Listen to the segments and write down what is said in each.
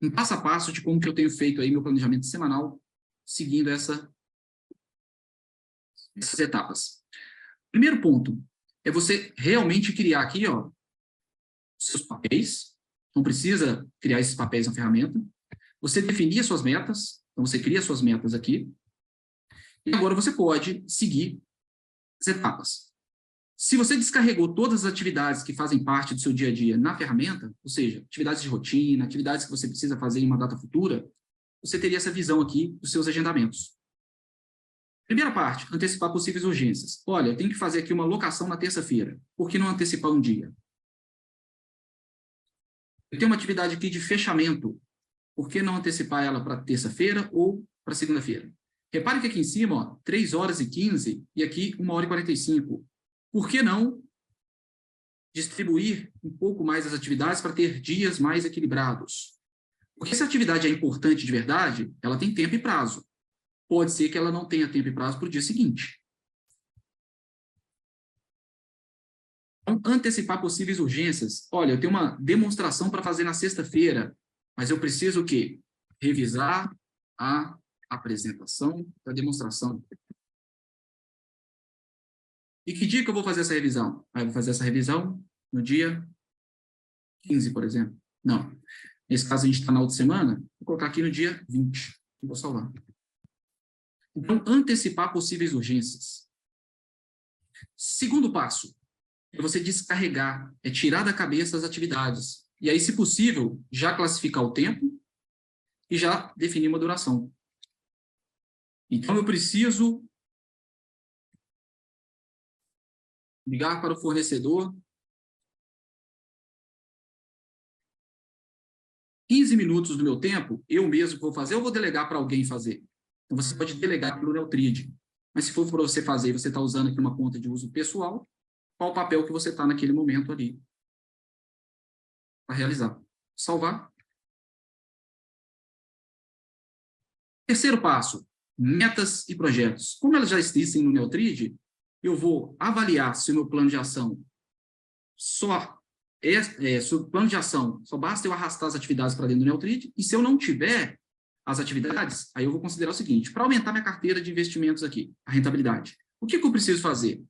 um passo a passo de como que eu tenho feito aí meu planejamento semanal, seguindo essas etapas. Primeiro ponto é você realmente criar aqui, ó, seus papéis. Não precisa criar esses papéis na ferramenta. Você definir as suas metas. Então, você cria as suas metas aqui. E agora você pode seguir as etapas. Se você descarregou todas as atividades que fazem parte do seu dia a dia na ferramenta, ou seja, atividades de rotina, atividades que você precisa fazer em uma data futura, você teria essa visão aqui dos seus agendamentos. Primeira parte, antecipar possíveis urgências. Olha, eu tenho que fazer aqui uma locação na terça-feira. Por que não antecipar um dia? Eu tenho uma atividade aqui de fechamento. Por que não antecipar ela para terça-feira ou para segunda-feira? Repare que aqui em cima, ó, 3h15 e aqui 1h45. Por que não distribuir um pouco mais as atividades para ter dias mais equilibrados? Porque se a atividade é importante de verdade, ela tem tempo e prazo. Pode ser que ela não tenha tempo e prazo para o dia seguinte. Então, antecipar possíveis urgências. Olha, eu tenho uma demonstração para fazer na sexta-feira, mas eu preciso o quê? Revisar a apresentação da demonstração. E que dia que eu vou fazer essa revisão? Eu vou fazer essa revisão no dia 15, por exemplo. Não. Nesse caso, a gente está na outra semana. Vou colocar aqui no dia 20. E vou salvar. Então, antecipar possíveis urgências. Segundo passo, é você descarregar, é tirar da cabeça as atividades. E aí, se possível, já classificar o tempo e já definir uma duração. Então, eu preciso ligar para o fornecedor 15 minutos do meu tempo, eu mesmo vou fazer ou vou delegar para alguém fazer? Então, você pode delegar pelo Neutrid. Mas se for para você fazer e você está usando aqui uma conta de uso pessoal, qual o papel que você está naquele momento ali para realizar? Salvar. Terceiro passo, metas e projetos. Como elas já existem no Neutrid, eu vou avaliar se o meu plano de ação se o plano de ação só basta eu arrastar as atividades para dentro do Neutrid, e se eu não tiver as atividades, aí eu vou considerar o seguinte: para aumentar minha carteira de investimentos aqui, a rentabilidade, o que eu preciso fazer?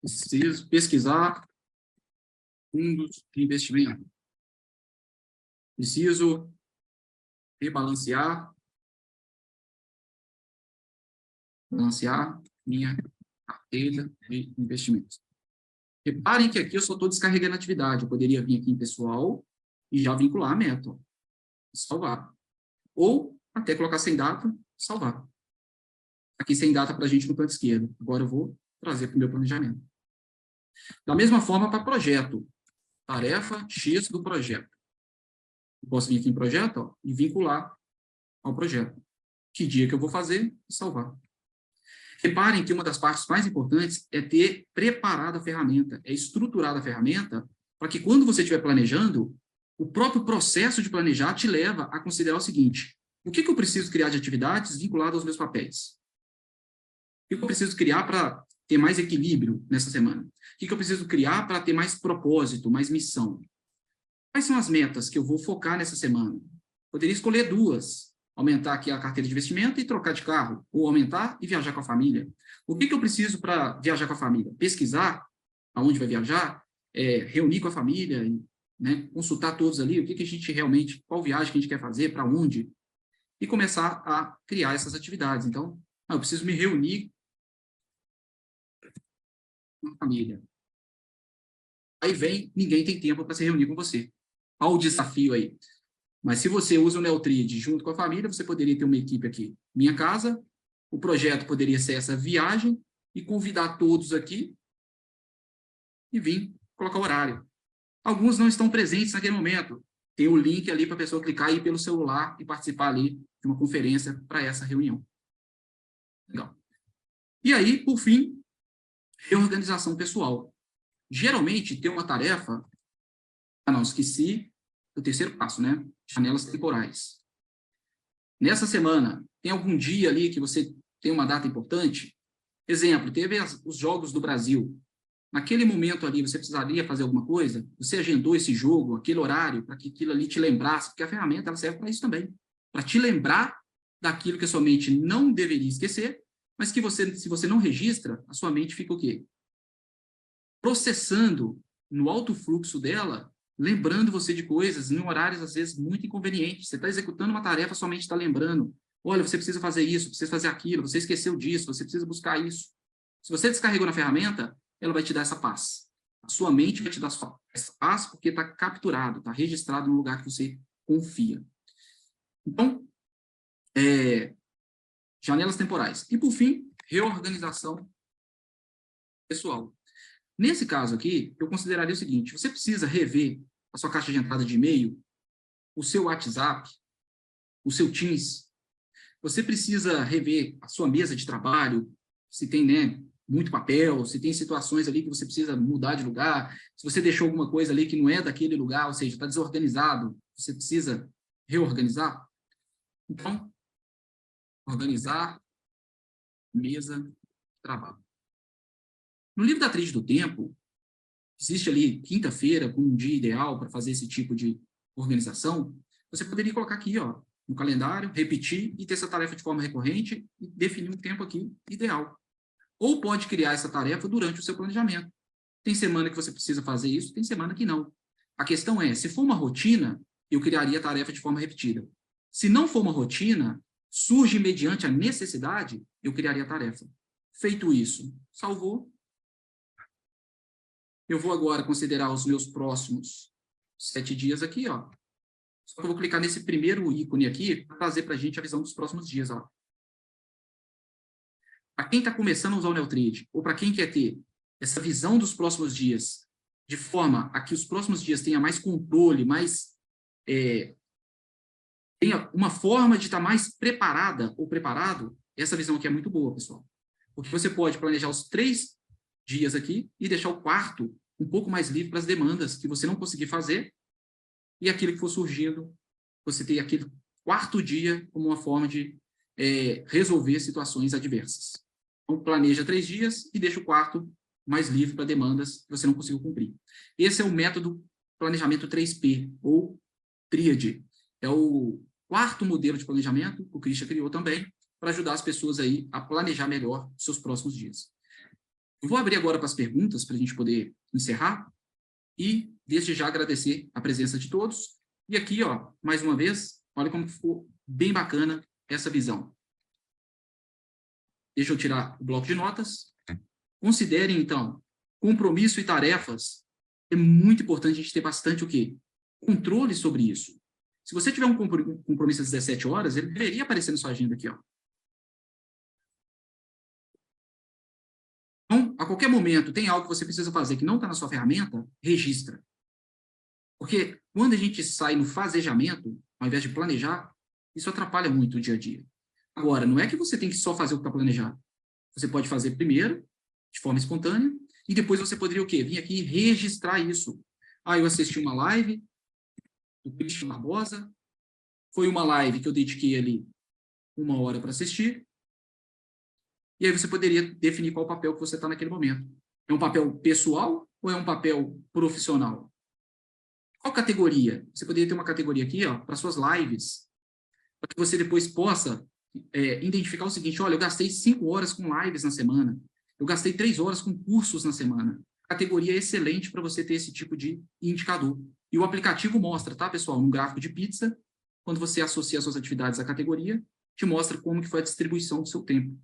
Preciso pesquisar fundos de investimento. Preciso rebalancear minha carteira de investimentos. Reparem que aqui eu só estou descarregando a atividade. Eu poderia vir aqui em pessoal e já vincular a meta. Salvar. Ou até colocar sem data, salvar. Aqui sem data para a gente no canto esquerdo. Agora eu vou trazer para o meu planejamento. Da mesma forma para projeto. Tarefa X do projeto. Eu posso vir aqui em projeto, ó, e vincular ao projeto. Que dia que eu vou fazer e salvar. Reparem que uma das partes mais importantes é ter preparado a ferramenta, é estruturado a ferramenta, para que quando você estiver planejando, o próprio processo de planejar te leva a considerar o seguinte: o que eu preciso criar de atividades vinculadas aos meus papéis? O que eu preciso criar para ter mais equilíbrio nessa semana? O que eu preciso criar para ter mais propósito, mais missão? Quais são as metas que eu vou focar nessa semana? Poderia escolher duas: aumentar aqui a carteira de investimento e trocar de carro, ou aumentar e viajar com a família. O que eu preciso para viajar com a família? Pesquisar aonde vai viajar, reunir com a família, né, consultar todos ali, o que a gente realmente, qual viagem que a gente quer fazer, para onde, e começar a criar essas atividades. Então, eu preciso me reunir com a família. Aí vem, ninguém tem tempo para se reunir com você. Olha o desafio aí. Mas se você usa o Neutrid junto com a família, você poderia ter uma equipe aqui. Minha casa, o projeto poderia ser essa viagem e convidar todos aqui e vir colocar o horário. Alguns não estão presentes naquele momento. Tem o link ali para a pessoa clicar e ir pelo celular e participar ali de uma conferência para essa reunião. Legal. E aí, por fim, reorganização pessoal. Geralmente, tem uma tarefa... Ah, não, esqueci o terceiro passo, né? Janelas temporais. Nessa semana, tem algum dia ali que você tem uma data importante? Exemplo, teve os Jogos do Brasil. naquele momento ali você precisaria fazer alguma coisa, você agendou esse jogo, aquele horário, para que aquilo ali te lembrasse, porque a ferramenta ela serve para isso também, para te lembrar daquilo que a sua mente não deveria esquecer, mas que você, se você não registra, a sua mente fica o quê? Processando no alto fluxo dela, lembrando você de coisas em horários, às vezes, muito inconvenientes. Você está executando uma tarefa, sua mente está lembrando. Olha, você precisa fazer isso, precisa fazer aquilo, você esqueceu disso, você precisa buscar isso. Se você descarregou na ferramenta, ela vai te dar essa paz. A sua mente vai te dar essa paz porque está capturado, está registrado no lugar que você confia. Então, janelas temporais. E, por fim, reorganização pessoal. Nesse caso aqui, eu consideraria o seguinte, você precisa rever a sua caixa de entrada de e-mail, o seu WhatsApp, o seu Teams, você precisa rever a sua mesa de trabalho, se tem, né, muito papel, se tem situações ali que você precisa mudar de lugar, se você deixou alguma coisa ali que não é daquele lugar, ou seja, está desorganizado, você precisa reorganizar. Então, organizar mesa de trabalho. No livro da Tríade do Tempo, existe ali quinta-feira como um dia ideal para fazer esse tipo de organização, você poderia colocar aqui, ó, no calendário, repetir e ter essa tarefa de forma recorrente e definir um tempo aqui ideal. Ou pode criar essa tarefa durante o seu planejamento. Tem semana que você precisa fazer isso, tem semana que não. A questão é, se for uma rotina, eu criaria a tarefa de forma repetida. Se não for uma rotina, surge mediante a necessidade, eu criaria a tarefa. Feito isso, salvou. Eu vou agora considerar os meus próximos 7 dias aqui, ó. Só que eu vou clicar nesse primeiro ícone aqui para trazer para a gente a visão dos próximos dias, ó. Para quem está começando a usar o Neotrade, ou para quem quer ter essa visão dos próximos dias, de forma a que os próximos dias tenha mais controle, mais tenha uma forma de estar mais preparada ou preparado, essa visão aqui é muito boa, pessoal. Porque você pode planejar os 3 dias aqui e deixar o quarto um pouco mais livre para as demandas que você não conseguir fazer e aquilo que for surgindo, você ter aquele 4º dia como uma forma de resolver situações adversas. Então, planeja 3 dias e deixa o 4º mais livre para demandas que você não conseguiu cumprir. Esse é o método planejamento 3P, ou tríade. É o 4º modelo de planejamento que o Christian criou também, para ajudar as pessoas aí a planejar melhor os seus próximos dias. Eu vou abrir agora para as perguntas, para a gente poder encerrar, e desde já agradecer a presença de todos. E aqui, ó, mais uma vez, olha como ficou bem bacana essa visão. Deixa eu tirar o bloco de notas. Considerem, então, compromisso e tarefas. É muito importante a gente ter bastante o quê? Controle sobre isso. Se você tiver um compromisso às 17 horas, ele deveria aparecer na sua agenda aqui, ó. Então, a qualquer momento, tem algo que você precisa fazer que não está na sua ferramenta, registra. Porque quando a gente sai no fazejamento, ao invés de planejar, isso atrapalha muito o dia a dia. Agora, não é que você tem que só fazer o que está planejado. Você pode fazer primeiro, de forma espontânea, e depois você poderia o quê? Vir aqui e registrar isso. Ah, eu assisti uma live do Christian Barbosa, foi uma live que eu dediquei ali 1 hora para assistir, e aí você poderia definir qual papel que você está naquele momento. É um papel pessoal ou é um papel profissional? Qual categoria? Você poderia ter uma categoria aqui, ó, para suas lives, para que você depois possa identificar o seguinte, olha, eu gastei 5 horas com lives na semana, eu gastei 3 horas com cursos na semana. Categoria excelente para você ter esse tipo de indicador. E o aplicativo mostra, tá, pessoal, no gráfico de pizza, quando você associa as suas atividades à categoria, te mostra como que foi a distribuição do seu tempo.